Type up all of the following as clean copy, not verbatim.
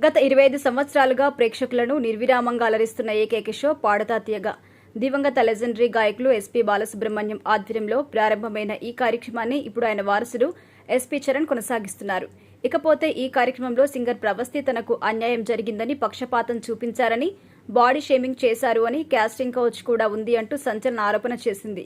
గత 25 సంవత్సరాలుగా ప్రేక్షకులను నిర్విరామంగా అలరిస్తున్న ఏకైక షో పాడతా తీయగా దివంగత లెజెండరీ గాయకులు ఎస్పీ బాలసుబ్రహ్మణ్యం ఆధ్వర్యంలో ప్రారంభమైన ఈ కార్యక్రమాన్ని ఇప్పుడు ఆయన వారసుడు ఎస్పీ చరణ్ కొనసాగిస్తున్నారు. ఇకపోతే ఈ కార్యక్రమంలో సింగర్ ప్రవస్తి తనకు అన్యాయం జరిగిందని, పక్షపాతం చూపించారని, బాడీ షేమింగ్ చేశారు అని, కాస్టింగ్ కౌచ్ కూడా ఉంది అంటూ సంచలన ఆరోపణ చేసింది.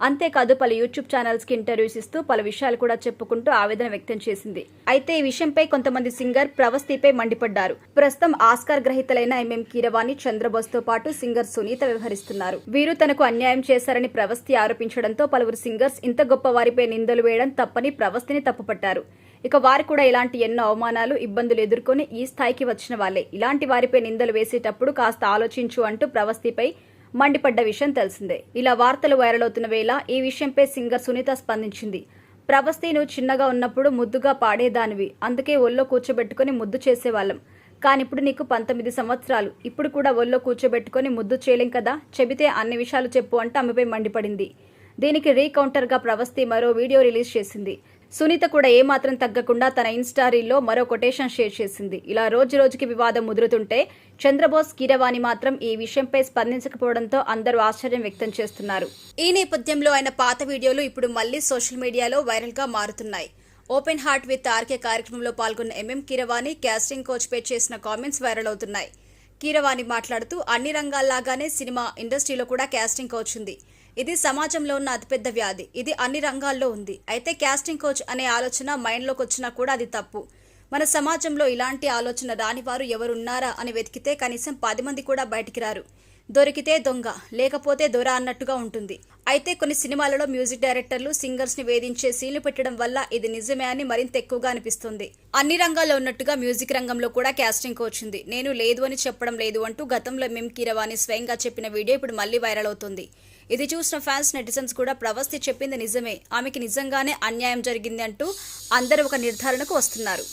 అంతేకాదు పలు యూట్యూబ్ ఛానల్స్ కి ఇంటర్వ్యూస్ ఇస్తూ పలు విషయాలు కూడా చెప్పుకుంటూ ఆవేదన వ్యక్తం చేసింది. అయితే ఈ విషయంపై కొంతమంది సింగర్ ప్రవస్తిపై మండిపడ్డారు. ప్రస్తుతం ఆస్కార్ గ్రహీతలైన ఎంఎం కీరవాణి, చంద్రబోస్ తో పాటు సింగర్ సునీత వ్యవహరిస్తున్నారు. వీరు తనకు అన్యాయం చేశారని ప్రవస్తి ఆరోపించడంతో పలువురు సింగర్స్ ఇంత గొప్ప వారిపై నిందలు వేయడం తప్పని ప్రవస్తిని తప్పుపట్టారు. ఇక వారు కూడా ఇలాంటి ఎన్నో అవమానాలు, ఇబ్బందులు ఎదుర్కొని ఈ స్థాయికి వచ్చిన వాళ్లే. ఇలాంటి వారిపై నిందలు వేసేటప్పుడు కాస్త ఆలోచించు అంటూ ప్రవస్తిపై మండిపడ్డ విషయం తెలిసిందే. ఇలా వార్తలు వైరల్ అవుతున్న వేళ ఈ విషయంపై సింగర్ సునీత స్పందించింది. ప్రవస్తి, నువ్వు చిన్నగా ఉన్నప్పుడు ముద్దుగా పాడేదానివి, అందుకే ఒళ్ళో కూర్చోబెట్టుకుని ముద్దు చేసేవాళ్ళం. కానిప్పుడు నీకు 19 సంవత్సరాలు, ఇప్పుడు కూడా ఒళ్ళో కూర్చోబెట్టుకుని ముద్దు చేయలేం కదా, చెబితే అన్ని విషయాలు చెప్పు అంటూ ఆమెపై మండిపడింది. దీనికి రీకౌంటర్గా ప్రవస్తి మరో వీడియో రిలీజ్ చేసింది. సునీత కూడా ఏమాత్రం తగ్గకుండా తన ఇన్స్టా రీల్లో మరో కొటేషన్ షేర్ చేసింది. ఇలా రోజుకి వివాదం ముదురుతుంటే చంద్రబోస్, కీరవాణి మాత్రం ఈ విషయంపై స్పందించకపోవడంతో అందరూ ఆశ్చర్యం వ్యక్తం చేస్తున్నారు. ఈ నేపథ్యంలో ఆయన పాత వీడియోలు ఇప్పుడు మళ్లీ సోషల్ మీడియాలో వైరల్ గా మారుతున్నాయి. ఓపెన్ హార్ట్ విత్ ఆర్కే కార్యక్రమంలో పాల్గొన్న ఎంఎం కీరవాణి కాస్టింగ్ కోచ్ పై చేసిన కామెంట్స్ వైరల్ అవుతున్నాయి. కీరవాణి మాట్లాడుతూ, అన్ని రంగాల్లాగానే సినిమా ఇండస్ట్రీలో కూడా కాస్టింగ్ కోచ్ ఉంది. ఇది సమాజంలో ఉన్న అతిపెద్ద వ్యాధి. ఇది అన్ని రంగాల్లో ఉంది. అయితే కాస్టింగ్ కోచ్ అనే ఆలోచన మైండ్లోకి వచ్చినా కూడా అది తప్పు. మన సమాజంలో ఇలాంటి ఆలోచన రాని వారు ఎవరున్నారా అని వెతికితే కనీసం 10 మంది కూడా బయటికి రారు. దొరికితే దొంగ, లేకపోతే దొర అన్నట్టుగా ఉంటుంది. అయితే కొన్ని సినిమాలలో మ్యూజిక్ డైరెక్టర్లు సింగర్స్ ని వేధించే సీన్లు పెట్టడం వల్ల ఇది నిజమే అని మరింత ఎక్కువగా అనిపిస్తుంది. అన్ని రంగాల్లో ఉన్నట్టుగా మ్యూజిక్ రంగంలో కూడా కాస్టింగ్ కోచ్ ఉంది. నేను లేదు అని చెప్పడం లేదు అంటూ గతంలో ఎంఎం కీరవాణి స్వయంగా చెప్పిన వీడియో ఇప్పుడు మళ్లీ వైరల్ అవుతుంది. ఇది చూసిన ఫ్యాన్స్, నెటిజన్స్ కూడా ప్రవస్తి చెప్పింది నిజమే, ఆమెకి నిజంగానే అన్యాయం జరిగింది అంటూ అందరూ ఒక నిర్ధారణకు వస్తున్నారు.